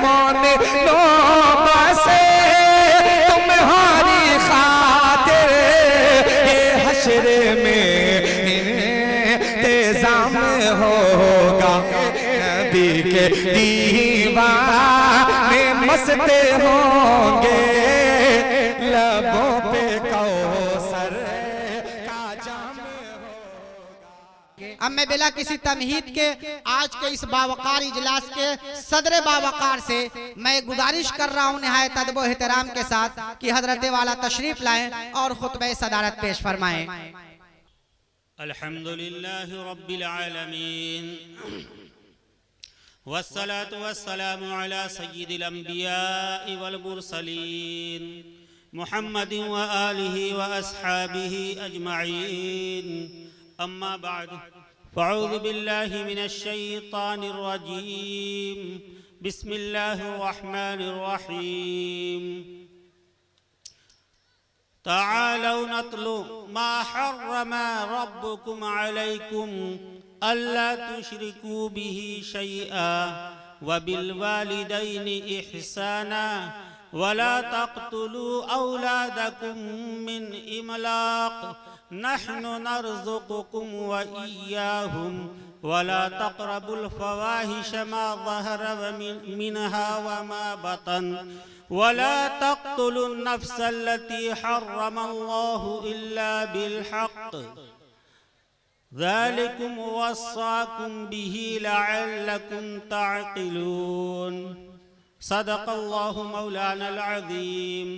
मोने लो बसे तुम्हारी खातिर ये हश्र में इंतजाम होगा। नबी के दीवाने मस्त होंगे लबों पे कौसर का जाम होगा। अब मैं बिला किसी तमहीद के आज के इस बावकार इजलास के सदर बावकार से मैं गुजारिश कर रहा हूँ निहायत अदब व एहतराम के साथ कि हजरत वाला तशरीफ लाएं और खुतबे सदारत पेश फरमाएं। अल्हम्दुलिल्लाहि रब्बिल आलमीन वस्सलातु वस्सलामु अला सय्यिदिल अंबिया'i वल मुरसलीन मुहम्मदिन व आलिहि व अस्हाबिहि अजमईन। अम्मा बाद फ़अऊज़ु बिल्लाहि मिनश शैतानिर रजीम। बिस्मिल्लाहिर रहमानिर रहीम। ताअलौ नत्लु मा हर्रम रब्बुकुम अलैकुम अल्ला तुश्रिकू बिही शैआ व बिल वालिदैनि इहसाना वला तक़्तुलू औलादकुम मिन इमलाक़ नहनु नर्ज़ुक़ुकुम व इय्याहुम वला तक़रबुल फ़वाहिश मा ज़हर मिनहा व मा बतन वला तक़्तुलुन नफ़्सल्लती हर्रमल्लाहु इल्ला बिल हक़्क़ ज़ालिकुम वस्साकुम बिही लअल्लकुम तअक़िलून। सदक़ल्लाहु मौलानल अज़ीम।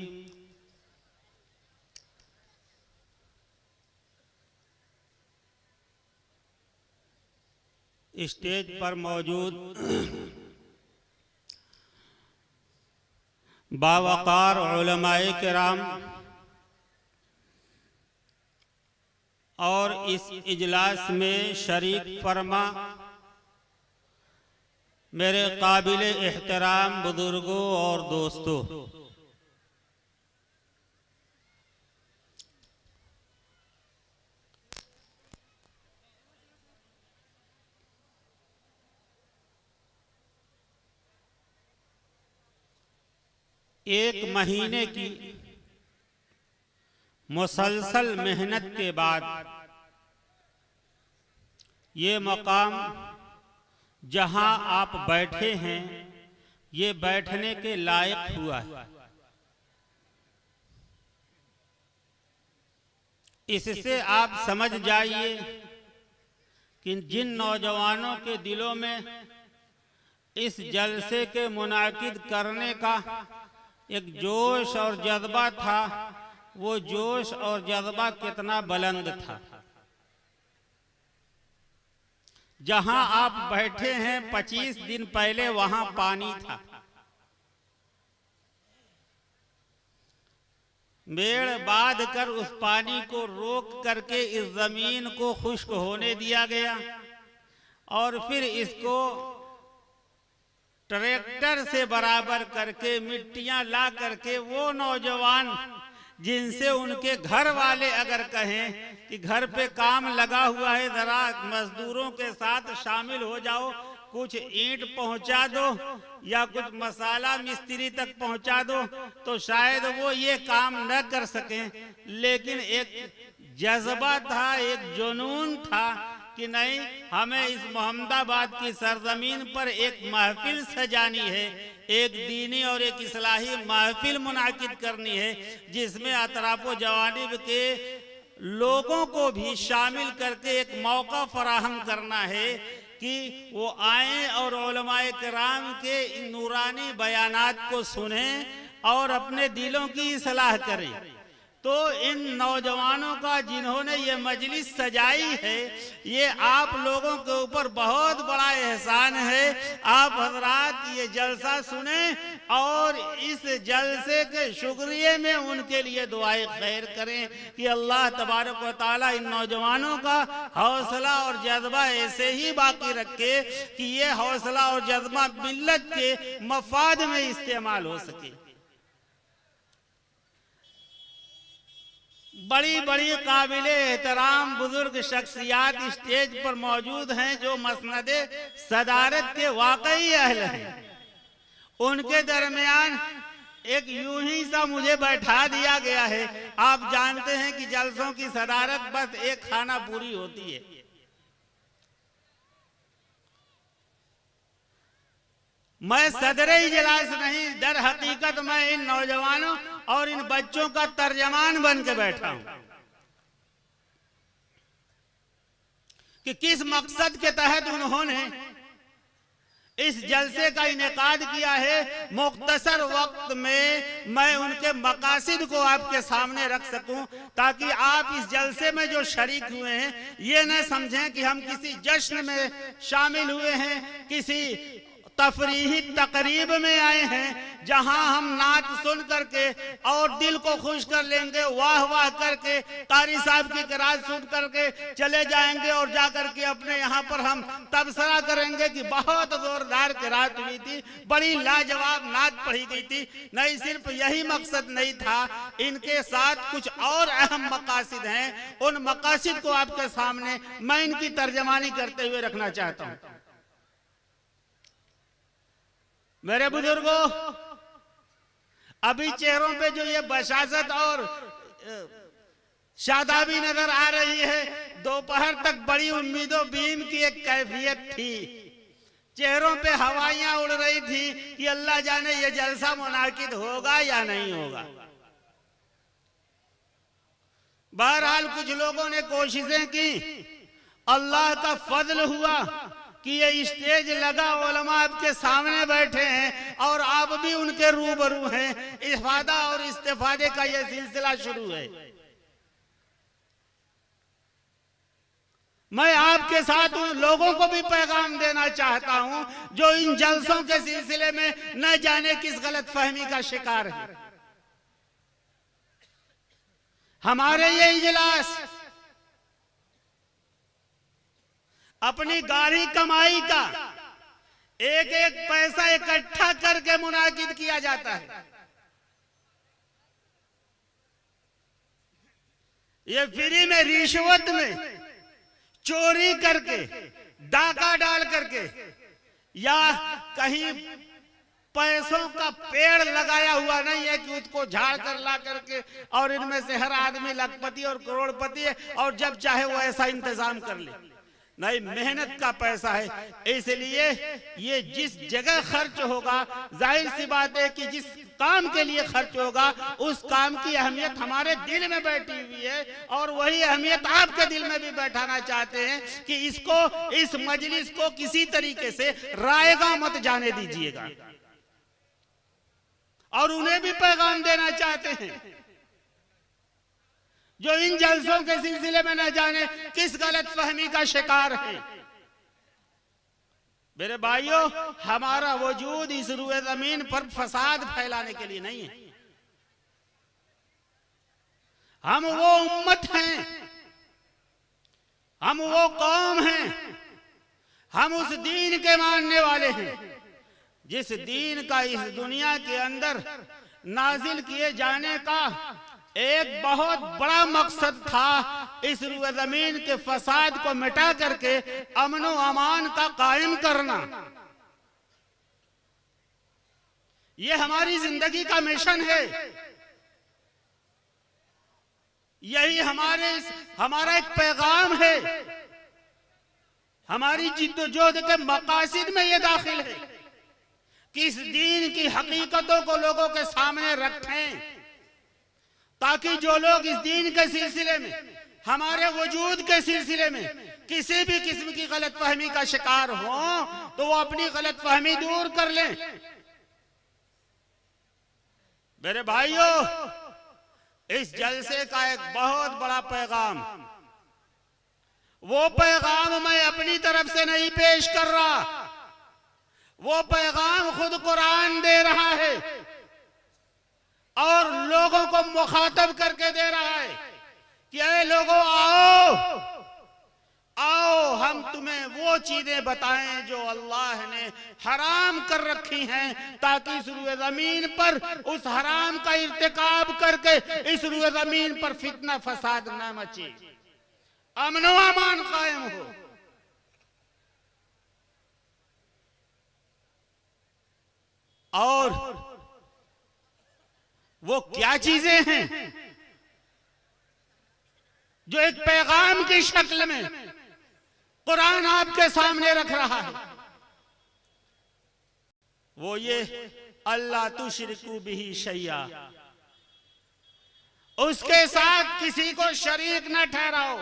स्टेज पर मौजूद बावकार उलमाए किराम और इस इजलास में शरीक फरमा मेरे काबिल एहतराम बुजुर्गों और दोस्तों, एक महीने की मुसलसल मेहनत के बाद ये मकाम जहां आप बैठे हैं ये बैठने के लायक हुआ है। इससे आप समझ जाइए कि जिन नौजवानों के दिलों में इस जलसे के मुनाकिद करने का एक जोश और जज्बा था, वो जोश और जज्बा कितना बुलंद था। जहां आप बैठे हैं 25 दिन पहले वहां पानी था। मेड़ बांध कर उस पानी को रोक करके इस जमीन को खुश्क होने दिया गया और फिर इसको ट्रैक्टर से बराबर करके मिट्टियां ला करके वो नौजवान जिनसे उनके घर वाले अगर कहें कि घर पे काम लगा हुआ है, जरा मजदूरों के साथ शामिल हो जाओ, कुछ ईंट पहुंचा दो या कुछ मसाला मिस्त्री तक पहुंचा दो, तो शायद वो ये काम न कर सकें। लेकिन एक जज्बा था, एक जुनून था कि नहीं, हमें इस मोहम्मदाबाद की सरजमीन पर एक महफिल सजानी है, एक दीनी और एक इस्लाही महफिल मुनाकिद करनी है, जिसमें अतराफो जवानिब के लोगों को भी शामिल करके एक मौका फराहम करना है कि वो आए और उलमाए किराम के इन नूरानी बयानात को सुनें और अपने दिलों की इस्लाह करें। तो इन नौजवानों का जिन्होंने ये मजलिस सजाई है, ये आप लोगों के ऊपर बहुत बड़ा एहसान है। आप हजरात ये जलसा सुने और इस जलसे के शुक्रिये में उनके लिए दुआए खैर करें कि अल्लाह तबारक व तआला इन नौजवानों का हौसला और जज्बा ऐसे ही बाकी रखे कि ये हौसला और जज्बा मिल्लत के मफाद में इस्तेमाल हो सके। बड़ी बड़ी काबिले एहतराम बुजुर्ग शख्सियात स्टेज पर मौजूद हैं जो मसनदे सदारत के वाकई अहल हैं। उनके दरमियान एक यूं ही सा मुझे बैठा दिया गया है। आप जानते हैं कि जलसों की सदारत बस एक खाना पूरी होती है। मैं सदरे इजलास नहीं, दर हकीकत मैं इन नौजवानों और इन बच्चों का तर्जमान बन के बैठा हूं कि किस मकसद के तहत उन्होंने इस जलसे का इनेकाद किया है। मुख्तसर वक्त में मैं उनके मकासिद को आपके सामने रख सकूं, ताकि आप इस जलसे में जो शरीक हुए हैं ये न समझें कि हम किसी जश्न में शामिल हुए हैं, किसी तफरीही तकरीब में आए हैं जहां हम नात सुन करके और दिल को खुश कर लेंगे, वाह वाह करके कारी साहब की किरात सुन करके चले जाएंगे और जाकर के अपने यहाँ पर हम तबसरा करेंगे कि बहुत जोरदार किरात हुई थी, बड़ी लाजवाब नात पढ़ी गई थी। नहीं, सिर्फ यही मकसद नहीं था, इनके साथ कुछ और अहम मकासिद हैं। उन मकासिद को आपके सामने मैं इनकी तर्जमानी करते हुए रखना चाहता हूँ। मेरे बुजुर्गों, अभी चेहरों पे जो ये बशासत और शादाबी नजर आ रही है, दोपहर तक बड़ी उम्मीदों बीम की एक कैफियत थी। चेहरों पे हवाइयां उड़ रही थी कि अल्लाह जाने ये जलसा मुनाकिद होगा या नहीं होगा। बहरहाल कुछ लोगों ने कोशिशें की, अल्लाह का फजल हुआ कि ये स्टेज लगा, उलमा आपके सामने बैठे हैं और आप भी उनके रूबरू हैं। इफादा और इस्तेफादे का ये सिलसिला शुरू है। मैं आपके साथ उन लोगों को भी पैगाम देना चाहता हूं जो इन जलसों के सिलसिले में न जाने किस गलत फहमी का शिकार है। हमारे ये इजलास अपनी गाढ़ी कमाई का एक एक पैसा इकट्ठा करके मुनाकिद किया जाता है। ये फ्री में, रिश्वत में, चोरी करके, डाका डाल करके या कहीं पैसों का पेड़ लगाया हुआ नहीं है कि उसको झाड़ कर ला करके और इनमें से हर आदमी लखपति और करोड़पति है और जब चाहे वो ऐसा इंतजाम कर ले। नहीं, मेहनत का पैसा है, इसलिए ये जिस जगह खर्च होगा, जाहिर सी बात है कि जिस काम के लिए खर्च होगा उस काम की अहमियत हमारे दिल में बैठी हुई है और वही अहमियत आपके दिल में भी बैठाना चाहते हैं कि इसको, इस मजलिस को किसी तरीके से रायगा मत जाने दीजिएगा। और उन्हें भी पैगाम देना चाहते हैं जो इन जलसों के सिलसिले में न जाने किस गलत फहमी का शिकार है। मेरे भाइयों, हमारा वजूद इस रुए जमीन पर फसाद फैलाने के लिए नहीं है। हम वो उम्मत हैं, हम वो कौम हैं, हम उस दीन के मानने वाले हैं जिस दीन का इस दुनिया के अंदर नाजिल किए जाने का एक बहुत बड़ा मकसद था, इस रुए जमीन के फसाद को मिटा करके अमन व अमान का कायम करना। ये हमारी जिंदगी का मिशन है। यही हमारा एक पैगाम है। हमारी जिद्दोजहद के मकासिद में ये दाखिल है कि इस दीन की हकीकतों को लोगों के सामने रखें, ताकि जो लोग इस दीन के सिलसिले में, हमारे वजूद के सिलसिले में किसी भी किस्म की गलत फहमी का शिकार हो तो वो अपनी गलत फहमी दूर कर लें। मेरे भाइयों, इस जलसे का एक बहुत बड़ा पैगाम, वो पैगाम मैं अपनी तरफ से नहीं पेश कर रहा, वो पैगाम खुद कुरान दे रहा है और लोगों को मुखातब करके दे रहा है कि ऐ लोगों, आओ आओ, हम तुम्हें वो चीजें बताएं जो अल्लाह ने हराम कर रखी हैं, ताकि इस रुए जमीन पर उस हराम का इर्तिकाब करके इस रुए जमीन पर फितना फसाद न मचे, अमन व अमान कायम हो। और वो क्या चीजें हैं जो एक पैगाम की शक्ल में कुरान आपके सामने रख रहा है? वो ये अल्लाह तुशरिकू बिही शैया, उसके साथ किसी को शरीक न ठहराओ।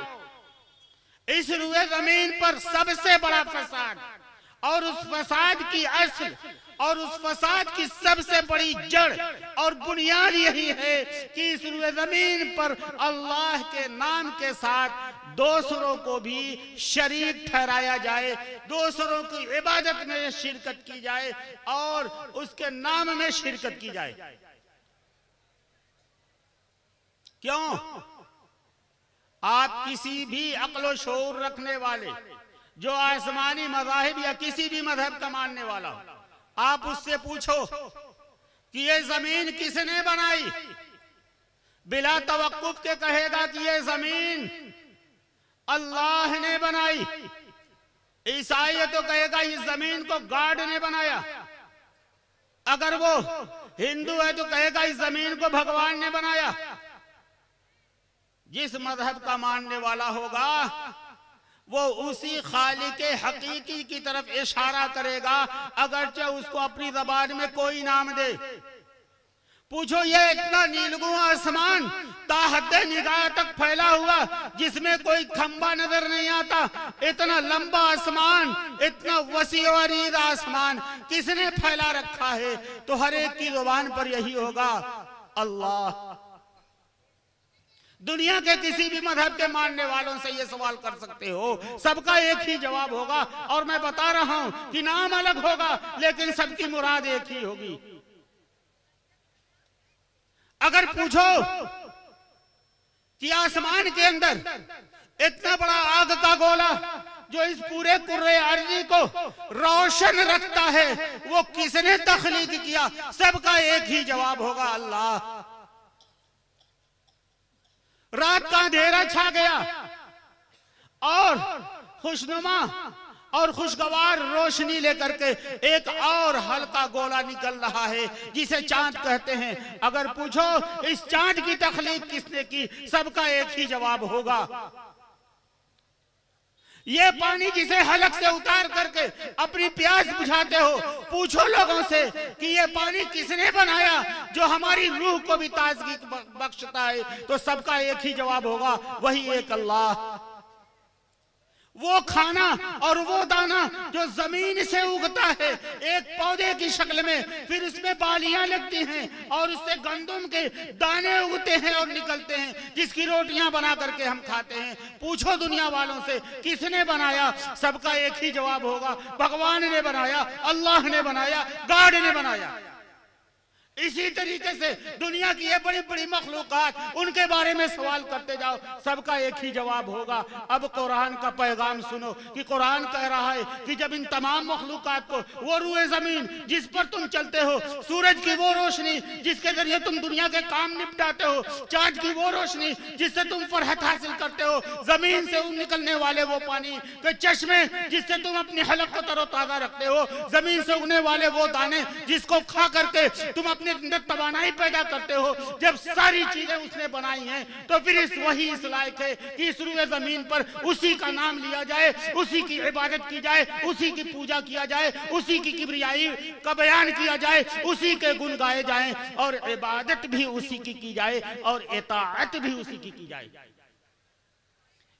इस रुए जमीन पर सबसे बड़ा फसाद और उस फसाद की असल और उस फसाद की सबसे बड़ी जड़ और बुनियाद यही है कि इस रुए जमीन पर अल्लाह के नाम के साथ दूसरों को भी शरीक ठहराया जाए, दूसरों की इबादत में शिरकत की जाए और उसके नाम में शिरकत की जाए। क्यों? आप किसी भी अक्ल शऊर रखने वाले, जो आसमानी मज़ाहिब या किसी भी मजहब का मानने वाला हो, आप उससे पूछो कि ये जमीन किसने बनाई, बिला तवक्कुफ के कहेगा कि ये जमीन अल्लाह ने बनाई। ईसाई है तो कहेगा इस जमीन को गॉड ने बनाया। अगर वो हिंदू है तो कहेगा इस जमीन को भगवान ने बनाया। जिस मजहब का मानने वाला होगा वो उसी खालिक हकीकी की तरफ इशारा करेगा, अगरचे उसको अपनी जबान में कोई नाम दे। पूछो ये इतना नीलगू आसमान ताहत निगाह तक फैला हुआ जिसमें कोई खंबा नजर नहीं आता, इतना लंबा आसमान, इतना वसी और अरीज आसमान किसने फैला रखा है? तो हर एक की जुबान पर यही होगा, अल्लाह। दुनिया के किसी भी मजहब के मानने वालों से ये सवाल कर सकते हो, सबका एक ही जवाब होगा। और मैं बता रहा हूं कि नाम अलग होगा लेकिन सबकी मुराद एक ही होगी। अगर पूछो कि आसमान के अंदर इतना बड़ा आग का गोला जो इस पूरे कुर्रे अर्जी को रोशन रखता है वो किसने तख्लीक किया? सबका एक ही जवाब होगा, अल्लाह। रात का अंधेरा छा गया और खुशनुमा और खुशगवार रोशनी लेकर के एक और हल्का गोला निकल रहा है जिसे चांद कहते हैं। अगर पूछो इस चांद की तख्लीक किसने की? सबका एक ही जवाब होगा, ये पानी जिसे हलक से उतार करके अपनी प्यास बुझाते हो, पूछो लोगों से कि ये पानी किसने बनाया जो हमारी रूह को भी ताजगी बख्शता है? तो सबका एक ही जवाब होगा, वही एक अल्लाह। वो खाना और वो दाना जो जमीन से उगता है एक पौधे की शक्ल में, फिर उसमें बालियां लगती हैं और उससे गंदम के दाने उगते हैं और निकलते हैं, जिसकी रोटियां बना करके हम खाते हैं। पूछो दुनिया वालों से किसने बनाया? सबका एक ही जवाब होगा, भगवान ने बनाया, अल्लाह ने बनाया, गॉड ने बनाया। इसी तरीके से दुनिया की ये बड़ी बड़ी मखलूकात, उनके बारे में सवाल करते जाओ, सबका एक ही जवाब होगा। अब कुरान का पैगाम सुनो कि कुरान कह रहा है कि जब इन तमाम मखलूकात को, वो रूए जमीन जिस पर तुम चलते हो, सूरज की वो रोशनी जिसके जरिए तुम दुनिया के काम निपटाते हो, चांद की वो रोशनी जिससे तुम फरहत हासिल करते हो, जमीन से निकलने वाले वो पानी के चश्मे जिससे तुम अपनी हलक को तरोताजा रखते हो, जमीन से उगने वाले वो दाने जिसको खा करके तुम अपने अंदर तवानाई पैदा करते हो। जब सारी चीजें उसने बनाई हैं तो फिर इस वही इस लायक है कि इस रुए जमीन पर उसी का नाम लिया जाए, उसी की इबादत की जाए, उसी की पूजा किया जाए, उसी की किबरियाई का बयान किया जाए, उसी के गुण गाए जाएं और इबादत भी उसी की जाए और इताअत भी उसी की जाए।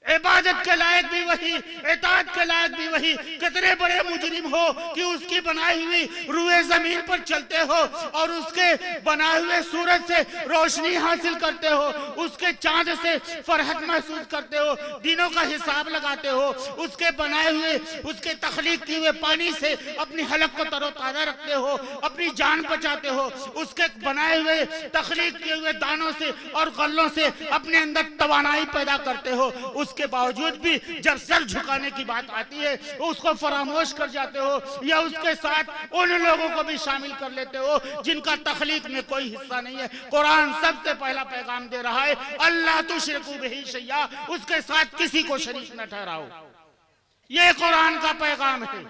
इबादत के लायक भी वही, इताअत के लायक भी वही। कितने बड़े मुजरिम हो कि उसकी बनाई हुई रुए जमीन पर चलते हो और उसके बनाए हुए सूरज से रोशनी हासिल करते हो, उसके चांद से फरहत महसूस करते हो, दिनों का हिसाब लगाते हो, उसके बनाए हुए, उसके तख्लीक किए हुए पानी से अपनी हलक को तरोताजा रखते हो, अपनी जान बचाते हो, उसके बनाए हुए तख्लीक किए हुए दानों से और गल्लों से अपने अंदर तवानाई पैदा करते हो। उसके बावजूद भी जब सर झुकाने की बात आती है उसको फरामोश कर जाते हो या उसके साथ उन लोगों को भी शामिल कर लेते हो जिनका तख्लीक में कोई हिस्सा नहीं है। कुरान सबसे पहला पैगाम दे रहा है, अल्लाह तुशरिकू बिही शैया, उसके साथ किसी को शरीक न ठहराओ। ये कुरान का पैगाम है।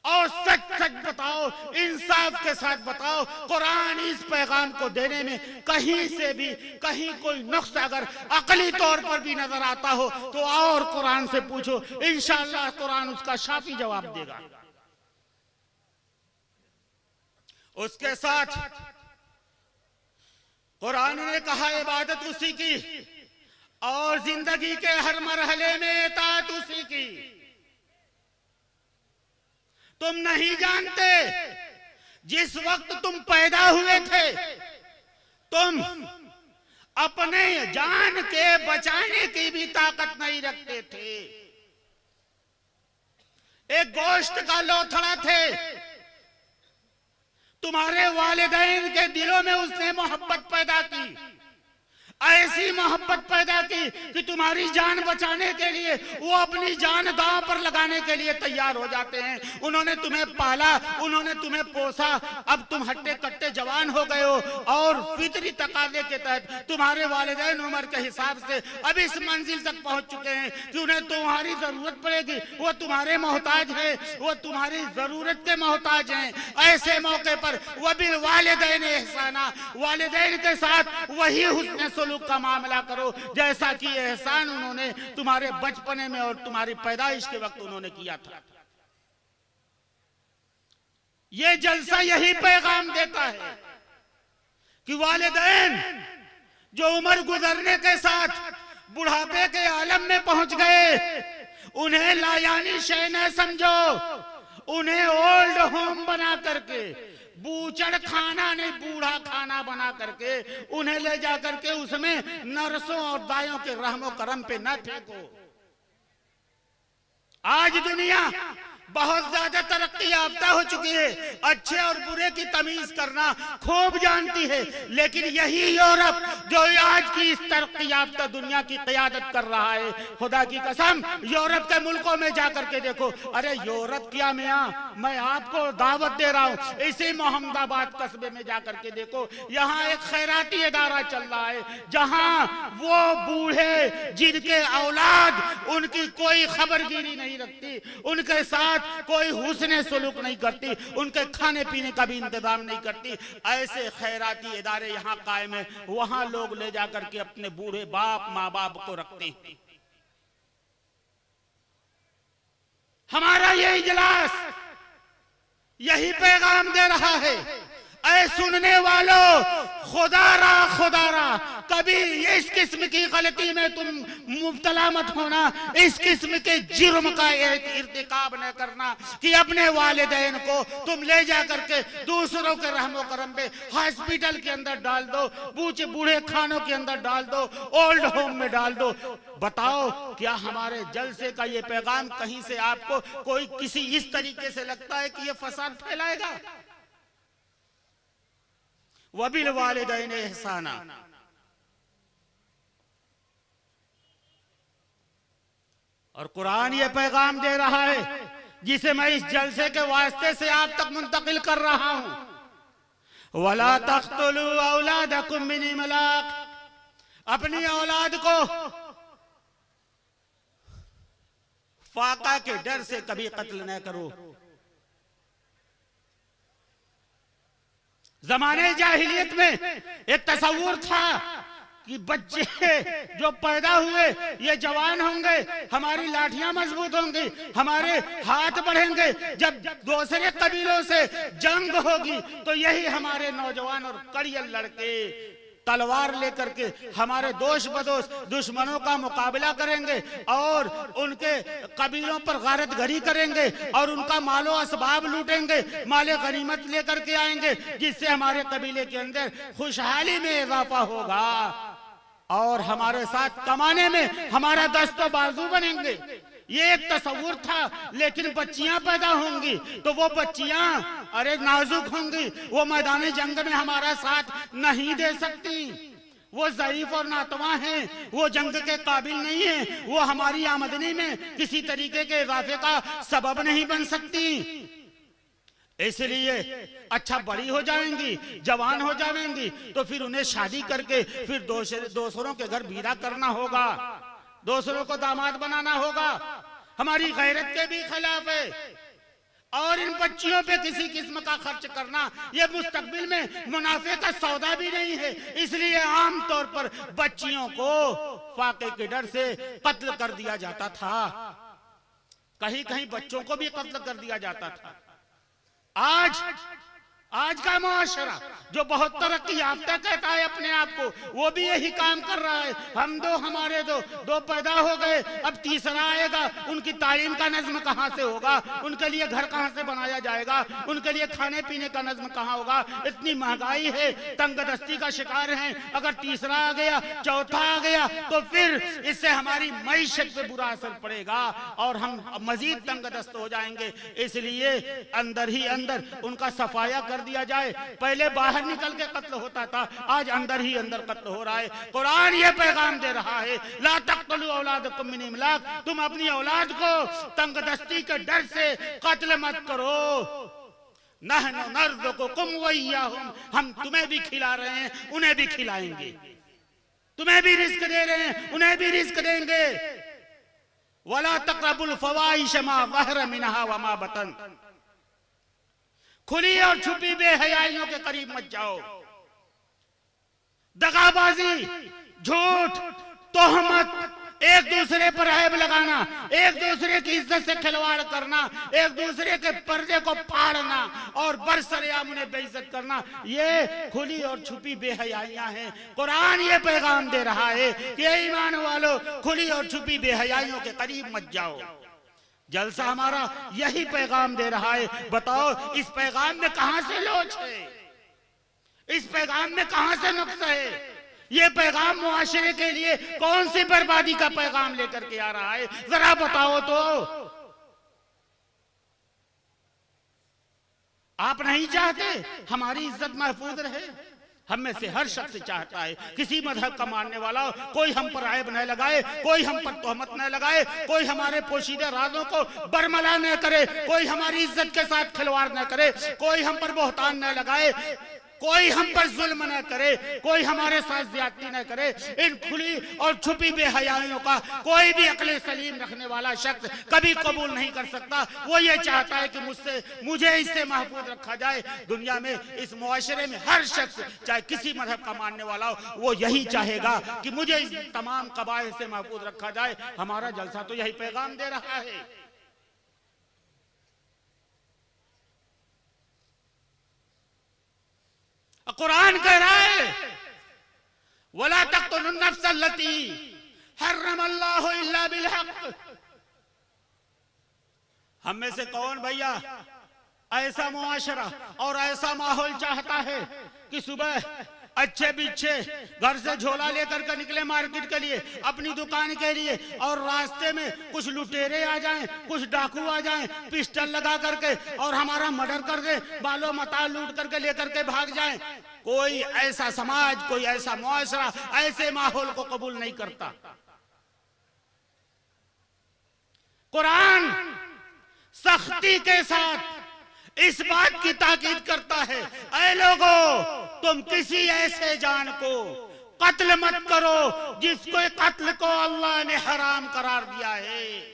और सच सच बताओ, इंसाफ के साथ बताओ। कुरान इस पैगाम को देने में कहीं से भी कहीं कोई नुक्स अगर अकली तौर पर भी नजर आता हो तो और कुरान से पूछो, इंशाअल्लाह कुरान उसका शाफी जवाब देगा। उसके साथ कुरान ने कहा इबादत उसी की और जिंदगी के हर मरहले में इताअत उसी की। तुम नहीं जानते जिस वक्त तुम पैदा हुए थे तुम अपने जान के बचाने की भी ताकत नहीं रखते थे। एक गोश्त का लोथड़ा थे, तुम्हारे वालिदैन के दिलों में उसने मोहब्बत पैदा की, ऐसी मोहब्बत पैदा की कि तुम्हारी जान बचाने के लिए वो अपनी जान दांव पर लगाने के लिए तैयार हो जाते हैं। उन्होंने तुम्हें पाला, उन्होंने तुम्हें पोसा, अब तुम हट्टे कट्टे जवान हो गए हो और फितरी तकाजे के तहत तुम्हारे वालिदैन उम्र के हिसाब से अब इस मंजिल तक पहुंच चुके हैं कि उन्हें तुम्हारी जरूरत पड़ेगी। वो तुम्हारे मोहताज है, वो तुम्हारी जरूरत के मोहताज हैं। ऐसे मौके पर वबिल वालिदैन एहसाना, वालिदैन के साथ वही हुस्न सलूक का मामला करो जैसा कि एहसान उन्होंने तुम्हारे बचपने में और तुम्हारी पैदाइश के वक्त उन्होंने किया था। ये जलसा यही पैगाम देता है कि वालिदैन जो उम्र गुजरने के साथ बुढ़ापे के आलम में पहुंच गए, उन्हें लायानी शय न समझो, उन्हें ओल्ड होम बना करके, बूचड़ खाना नहीं बूढ़ा खाना बना करके उन्हें ले जा करके उसमें नर्सों और दायों के रहमो करम पे न फेंको। आज दुनिया बहुत ज्यादा तरक्की याफ्ता हो चुकी है, अच्छे और बुरे की तमीज करना खूब जानती है, लेकिन यही यूरोप जो आज की इस तरक्की याफ्ता दुनिया की क़यादत कर रहा है, खुदा की कसम यूरोप के मुल्कों में जाकर के देखो। अरे यूरोप क्या मियाँ, मैं आपको दावत दे रहा हूँ, इसी मोहम्मदाबाद कस्बे में जाकर के देखो, यहाँ एक खैराती इदारा चल रहा है जहाँ वो बूढ़े जिनके औलाद उनकी कोई खबरगिरी नहीं रखती, उनके साथ कोई हुस्न सलूक नहीं करती, उनके खाने पीने का भी इंतजाम नहीं करती, ऐसे खैराती इदारे यहाँ कायम है। वहां लोग ले जाकर के अपने बूढ़े बाप माँ बाप को रखते हैं। हमारा ये इजलास यही पैगाम दे रहा है, ऐ सुनने वालों, खुदारा कभी इस किस्म की गलती में तुम मुब्तला मत होना, इस किस्म के जुर्म का इर्तिकाब न करना कि अपने वालिदैन को तुम ले जा करके दूसरों के रहमो करम पे हॉस्पिटल के अंदर डाल दो, बूढ़े खानों के अंदर डाल दो, ओल्ड होम में डाल दो। बताओ क्या हमारे जलसे का ये पैगाम कहीं से आपको कोई किसी इस तरीके से लगता है कि ये फसाद फैलाएगा? वबिल वालिदैन एहसाना, और कुरान ये पैगाम दे रहा है जिसे मैं इस जलसे के वास्ते से आप तक मुंतकिल कर रहा हूं। वला तख्तुलू औलादकुम मिन इमलाक, अपनी औलाद को फाका के डर से कभी कत्ल न करो। जमाने जाहिलियत में एक तस्वुर था कि बच्चे जो पैदा हुए ये जवान होंगे, हमारी लाठियां मजबूत होंगी, हमारे हाथ बढ़ेंगे, जब दूसरे कबीलों से जंग होगी तो यही हमारे नौजवान और कड़ियल लड़के तलवार लेकर के हमारे दोष बदोश दुश्मनों का मुकाबला करेंगे और उनके कबीलों पर गारत गरी करेंगे और उनका मालो असबाब लूटेंगे, माले गनीमत लेकर के आएंगे, जिससे हमारे कबीले के अंदर खुशहाली में इजाफा होगा और हमारे साथ कमाने में हमारा दस्तो बाजू बनेंगे। ये एक तस्वुर था, लेकिन बच्चियां पैदा होंगी तो वो बच्चियां अरे नाजुक होंगी, वो मैदानी जंग में हमारा साथ नहीं दे सकती, वो ज़ईफ और नातवा हैं, वो जंग के काबिल नहीं है, वो हमारी आमदनी में किसी तरीके के इजाफे का सबब नहीं बन सकती। इसलिए अच्छा बड़ी हो जाएंगी, जवान हो जाएंगी तो फिर उन्हें शादी करके फिर दूसरों के घर बीरा करना होगा, दूसरों को दामाद बनाना होगा। हमारी गैरत के भी खिलाफ है। और इन बच्चियों पे किसी किस्म का खर्च करना ये मुस्तकबिल में मुनाफे का सौदा भी नहीं है। इसलिए आम तौर पर बच्चियों को फाके के डर से कत्ल कर दिया जाता था, कहीं कहीं बच्चों को भी कत्ल कर दिया जाता था। आज का मुआशरा जो बहुत तरक्की याफ्ता कहता है अपने आप को, वो भी यही काम कर रहा है। हम दो हमारे दो पैदा हो गए, अब तीसरा आएगा, उनकी तालीम का नज्म कहाँ से होगा, उनके लिए घर कहाँ से बनाया जाएगा, उनके लिए खाने पीने का नज्म कहाँ होगा। इतनी महंगाई है, तंगदस्ती का शिकार हैं। अगर तीसरा आ गया, चौथा आ गया तो फिर इससे हमारी मईशत पे बुरा असर पड़ेगा और हम मजीद तंगदस्त हो जाएंगे। इसलिए अंदर ही अंदर उनका सफाया कर दिया जाए। पहले बाहर निकल के कत्ल होता था, आज अंदर ही अंदर कत्ल हो रहा है। कुरान ये पैगाम दे रहा है, ला तक़्तुलू औलादकुम मिन इमलाक, तुम अपनी औलाद को तंगदस्ती के डर से कत्ल मत करो। नहनु नर्ज़ुकुकुम व इय्याहुम, हम तुम्हें भी खिला रहे हैं, उन्हें भी खिलाएंगे। तुम्हें भी रिस्क दे रहे हैं, उन्हें भी रिस्क देंगे। वला तक़रबुल फ़वाहिश मा ज़हरा मिनहा व मा बतन, खुली और छुपी बेहयाइयों के करीब मत जाओ। दगाबाजी, झूठ, तोहमत, एक दूसरे पर ऐब लगाना, एक दूसरे की इज्जत से खिलवाड़ करना, एक दूसरे के पर्दे को फाड़ना और बरसरेआम उन्हें बेइज्जत करना, ये खुली और छुपी बेहयाइयां हैं। कुरान ये पैगाम दे रहा है कि ईमान वालों, खुली और छुपी बेहयाइयों के करीब मत जाओ। जलसा हमारा यही पैगाम दे रहा है। बताओ इस पैगाम में कहां से लोच है, इस पैगाम में कहां से नुक्स है? ये पैगाम मुआशरे के लिए कौन सी बर्बादी का पैगाम लेकर के आ रहा है, जरा बताओ तो। आप नहीं चाहते हमारी इज्जत महफूज रहे? हम में से हर शख्स चाहता है किसी मजहब का मानने वाला कोई हम पर ऐब न लगाए, कोई हम पर तोहमत न लगाए, कोई हमारे पोशीदा राजों को बरमला न करे, कोई हमारी इज्जत के साथ खिलवाड़ न करे, कोई हम पर बोहतान न लगाए, कोई हम पर जुल्म न करे, कोई हमारे साथ ज्यादती न करे। इन खुली और छुपी बेहयाइयों का कोई भी अक्ल सलीम रखने वाला शख्स कभी कबूल नहीं कर सकता। वो ये चाहता है कि मुझे इससे महफूज रखा जाए। दुनिया में इस मुआशरे में हर शख्स चाहे किसी मजहब का मानने वाला हो, वो यही चाहेगा कि मुझे इस तमाम कबाइल से महफूज रखा जाए। हमारा जलसा तो यही पैगाम दे रहा है। कुरान कह रहा है वला तक़्तुलुन नफ्स अल्लती हर्रमल्लाहु इल्ला बिल हक़। हम में से कौन भैया ऐसा मुआशरा और ऐसा माहौल चाहता है कि सुबह अच्छे बिच्छे घर से झोला लेकर के निकले मार्केट के लिए, अपनी दुकान के लिए, और रास्ते में कुछ लुटेरे आ जाएं, कुछ डाकू आ जाएं, पिस्टल लगा करके और हमारा मर्डर कर दे, बालो मता लूट करके लेकर के भाग जाएं। कोई ऐसा समाज, कोई ऐसा मुआशरा ऐसे माहौल को कबूल नहीं करता। कुरान सख्ती के साथ इस बात की ताकीद करता है, ऐ लोगों, तुम किसी ऐसे जान को कत्ल मत करो जिसको कत्ल को अल्लाह ने हराम करार दिया है।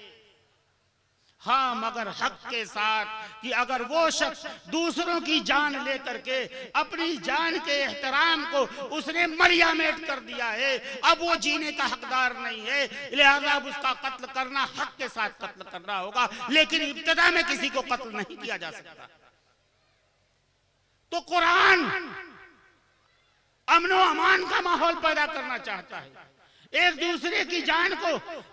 हाँ, मगर हक के साथ कि अगर वो शख्स दूसरों की जान लेकर के अपनी जान के एहतराम को उसने मरियामेट कर दिया है, अब वो जीने का हकदार नहीं है, लिहाजा अब उसका कत्ल करना हक के साथ कत्ल करना होगा। लेकिन इब्तिदा में किसी को कत्ल नहीं किया जा सकता। तो कुरान अमन व अमान का माहौल पैदा करना चाहता है, एक दूसरे की जान को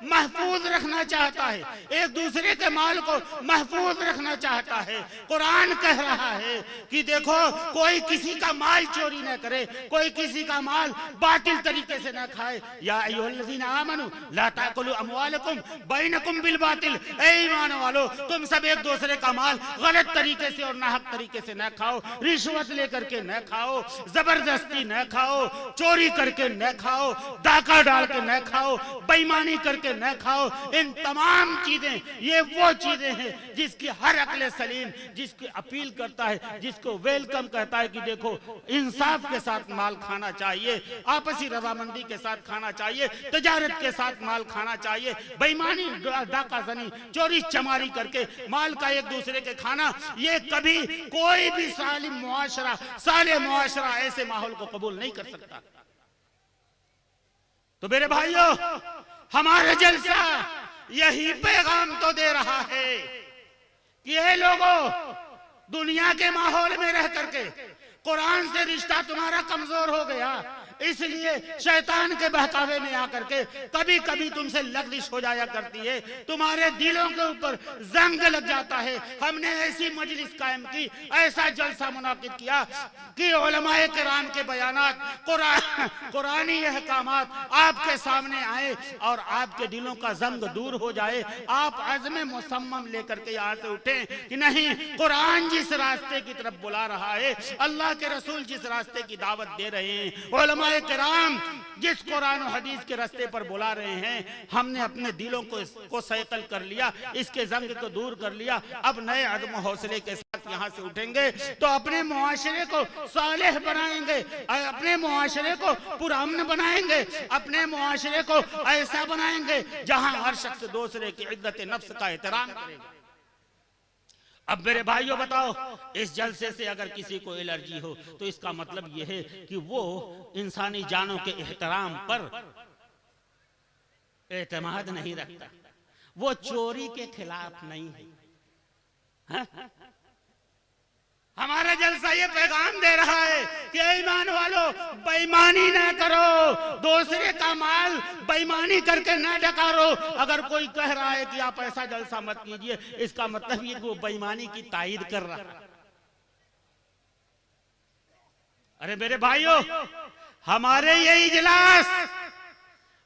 महफूज रखना चाहता है, एक दूसरे के माल को महफूज रखना चाहता है। कुरान कह रहा है कि देखो, कोई किसी का माल चोरी न करे, कोई किसी का माल बातिल तरीके से न खाए। या अय्युहल्लज़ीना आमनू ला ताकुलू अमवालकुम बैनकुम बिल बातिल, ऐ ईमान वालो, तुम सब एक दूसरे का माल गलत तरीके से और नाहक तरीके से न खाओ, रिश्वत लेकर के न खाओ, जबरदस्ती न खाओ, चोरी करके न खाओ, डाका डाल डाल के न खाओ, बेईमानी करके न खाओ। इन तमाम चीजें ये वो चीजें हैं जिसकी हर अक्ल सलीम जिसकी अपील करता है, जिसको वेलकम कहता है कि देखो इंसाफ के साथ माल खाना चाहिए, आपसी रजामंदी के साथ खाना चाहिए, तजारत के साथ माल खाना चाहिए। बेईमानी, डाका जनी, चोरी चमारी करके माल का एक दूसरे के खाना, ये कभी कोई भी सालिम मुआशरा, साले मुआशरा ऐसे माहौल को कबूल नहीं कर सकता। तो मेरे भाइयों, हमारे जलसा यही पैगाम तो दे रहा है कि ये लोगों, दुनिया के माहौल में रह करके कुरान से रिश्ता तुम्हारा कमजोर हो गया, इसलिए शैतान के बहकावे में आकर के कभी कभी तुमसे लग्जिश हो जाया करती है, तुम्हारे दिलों के ऊपर जंग लग जाता है। हमने ऐसी मजलिस कायम की, ऐसा जलसा मुनाकिद किया कि उलमाए किराम के बयानात, कुरानी अहकामात आपके सामने आए और आपके दिलों का जंग दूर हो जाए। आप अज़्म मुसम्मम लेकर के यहाँ से उठे कि नहीं, कुरान जिस रास्ते की तरफ बुला रहा है, अल्लाह के रसूल जिस रास्ते की दावत दे रहे हैं, उलमाए किराम जिस कुरान और हदीस के रास्ते पर बुला रहे हैं, हमने अपने दिलों को सैकल कर लिया, इसके जंग को दूर कर लिया। अब नए अज़्म हौसले के साथ यहाँ से उठेंगे तो अपने मुआशरे को सालेह बनाएंगे, अपने मुआशरे को पुरअमन बनाएंगे, अपने मुआशरे को ऐसा बनाएंगे जहां हर शख्स दूसरे की इज्जत नफ्स का एहतराम करेगा। अब मेरे भाइयों बताओ, इस जलसे से अगर किसी को एलर्जी हो तो इसका मतलब यह है कि वो इंसानी जानों के एहतराम पर एतमाद नहीं रखता, वो चोरी के खिलाफ नहीं है। हा? हमारा जलसा ये पैगाम दे रहा है कि ईमान वालों, बेईमानी ना करो, दूसरे का माल बेईमानी करके ना डकारो। अगर कोई कह रहा है कि आप ऐसा जलसा मत कीजिए, इसका मतलब ये कि वो बेईमानी की तायीद कर रहा है। अरे मेरे भाइयों, हमारे ये इजलास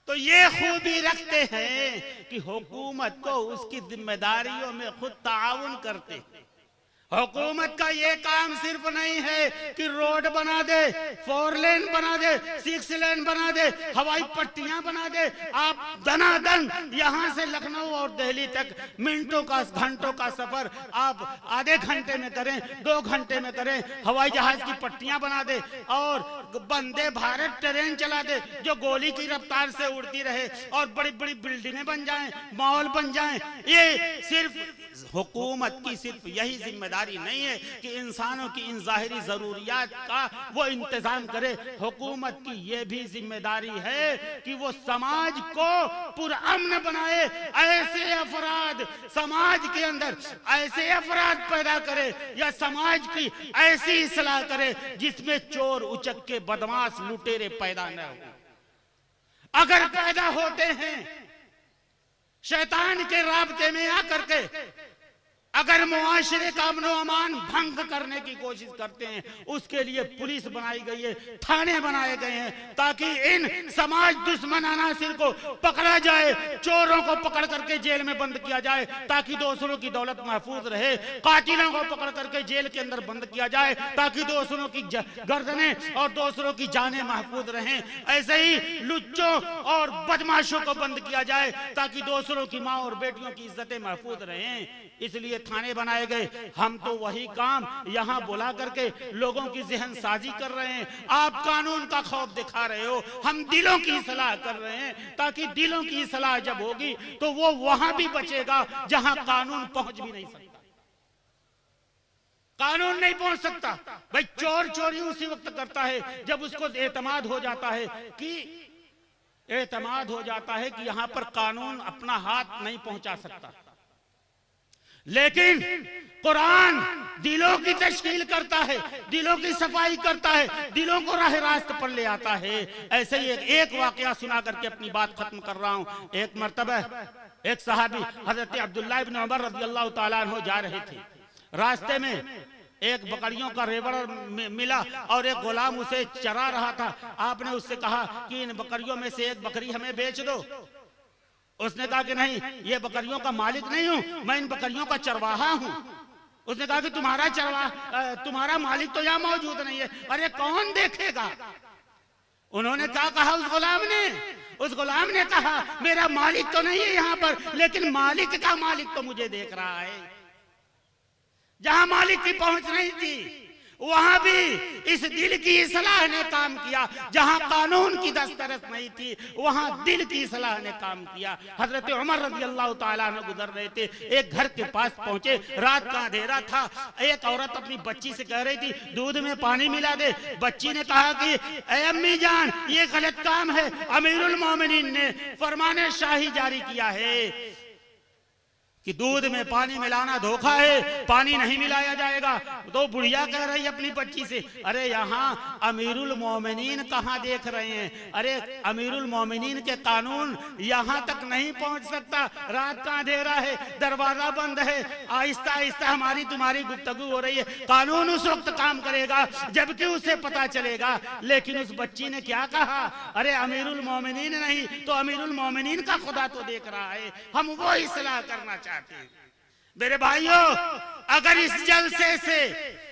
तो ये खूबी रखते हैं कि हुकूमत को उसकी जिम्मेदारियों में खुद ताउन करते हैं। हुकूमत का ये काम सिर्फ नहीं है कि रोड बना दे, 4 लेन बना दे, 6 लेन बना दे, हवाई पट्टियां बना दे। आप दनादन यहाँ से लखनऊ और दिल्ली तक मिनटों का, घंटों का सफर आप आधे घंटे में करें, 2 घंटे में करें, हवाई जहाज की पट्टियां बना दे और वंदे भारत ट्रेन चला दे जो गोली की रफ्तार से उड़ती रहे और बड़ी बड़ी बिल्डिंगें बन जाएं, मॉल बन जाएं। ये सिर्फ हुकूमत की सिर्फ यही जिम्मेदारी नहीं है कि इंसानों की इन जाहिरी जरूरियात का वो इंतजाम करे, हुकूमत की ये भी जिम्मेदारी है कि वो समाज को पुरअमन बनाए। ऐसे अफराद समाज के अंदर ऐसे अफराद पैदा करे या समाज की ऐसी इस्लाह करे जिसमें चोर, उचक्के, बदमाश, लुटेरे पैदा न हो। अगर पैदा होते हैं शैतान के राब्ते में आकर के, अगर मुआशरे का अमन अमान भंग करने की कोशिश करते हैं, उसके लिए पुलिस बनाई गई है, थाने बनाए गए हैं ताकि इन समाज दुश्मन अनासिर को पकड़ा जाए, चोरों को पकड़ करके जेल में बंद किया जाए ताकि दूसरों की दौलत महफूज रहे, कातिलों को पकड़ करके जेल के अंदर बंद किया जाए ताकि दूसरों की गर्दनें और दूसरों की जानें महफूज रहें। ऐसे ही लुच्चों और बदमाशों को बंद किया जाए ताकि दूसरों की माँ और बेटियों की इज्जतें महफूज रहें। इसलिए थाने बनाए गए। हम तो वही काम यहाँ बुला करके लोगों की जहन साजी कर रहे हैं। आप कानून का खौफ दिखा रहे हो, हम दिलों की सलाह कर रहे हैं ताकि दिलों की सलाह जब होगी तो वो वहां भी बचेगा जहां कानून पहुंच भी नहीं सकता। कानून नहीं पहुंच सकता भाई। चोर चोरी उसी वक्त करता है जब उसको एतमाद हो जाता है कि यहां पर कानून अपना हाथ नहीं पहुंचा सकता। लेकिन कुरान दिलों की तश्कील करता है, दिलों की सफाई करता है, दिलों को राह रास्त पर ले आता है। ऐसे ही एक वाकया सुना करके अपनी बात खत्म कर रहा हूं। एक मर्तबा एक सहाबी हजरत अब्दुल्लाह इब्न उमर रज़ियल्लाहु ताला अन्हु जा रहे थे। रास्ते में एक बकरियों का रेवड़ मिला और एक गुलाम उसे चरा रहा था। आपने उससे कहा कि इन बकरियों में से एक बकरी हमें बेच दो। उसने कहा कि नहीं, ये बकरियों का मालिक नहीं हूं, मैं इन बकरियों का चरवाहा हूं। उसने कहा कि तुम्हारा मालिक तो यहाँ मौजूद नहीं है। अरे कौन देखेगा? उन्होंने क्या कहा उस गुलाम ने? उस गुलाम ने कहा मेरा मालिक तो नहीं है यहाँ पर, लेकिन मालिक का मालिक तो मुझे देख रहा है। जहां मालिक की पहुंच नहीं थी वहां भी इस दिल की सलाह ने काम किया, जहां कानून की दस्तरस नहीं थी वहां दिल की सलाह ने काम किया। हजरत उमर रज़ी अल्लाह ताला अन्हु गुजर रहे थे, एक घर के पास पहुंचे, रात का अंधेरा था। एक औरत अपनी बच्ची से कह रही थी दूध में पानी मिला दे। बच्ची ने कहा कि ए अम्मी जान ये गलत काम है, अमीरुल मोमिनीन ने फरमाने शाही जारी किया है कि दूध में पानी मिलाना धोखा है, पानी नहीं मिलाया जाएगा। तो बुढ़िया कह रही अपनी बच्ची से अरे यहाँ अमीरुल मोमिनीन कहाँ देख रहे हैं, अरे अमीरुल मोमिनीन के कानून यहाँ तक नहीं पहुँच सकता, रात का अंधेरा है, दरवाजा बंद है, आहिस्ता आहिस्ता हमारी तुम्हारी गुफ्तगू हो रही है, कानून उस वक्त काम करेगा जबकि उसे पता चलेगा। लेकिन उस बच्ची ने क्या कहा, अरे अमीरुल मोमिनीन नहीं तो अमीरुल मोमिनीन का खुदा तो देख रहा है, हम वो इस्लाह करना चाहते हैं। मेरे भाइयों, अगर इस जलसे से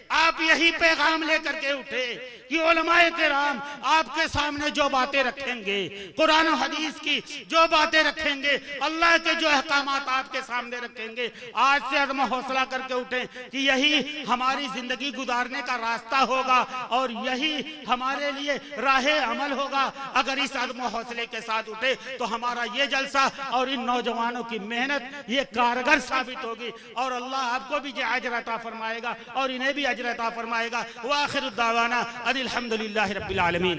आप यही पैगाम लेकर के उठे कि उलमाए किराम आपके सामने जो बातें रखेंगे, कुरान और हदीस की जो बातें रखेंगे, अल्लाह के जो अहकामात आपके सामने रखेंगे, आज से अदम हौसला करके उठे कि यही हमारी जिंदगी गुजारने का रास्ता होगा और यही हमारे लिए राह अमल होगा। अगर इस अदम हौसले के साथ उठे तो हमारा ये जलसा और इन नौजवानों की मेहनत ये कारगर साबित होगी और अल्लाह आपको भी अजर अता फरमाएगा और इन्हें भी अजर अता फरमाएगा। व आखिर दावाना अनिल हम्दुलिल्लाहि रब्बिल आलमीन।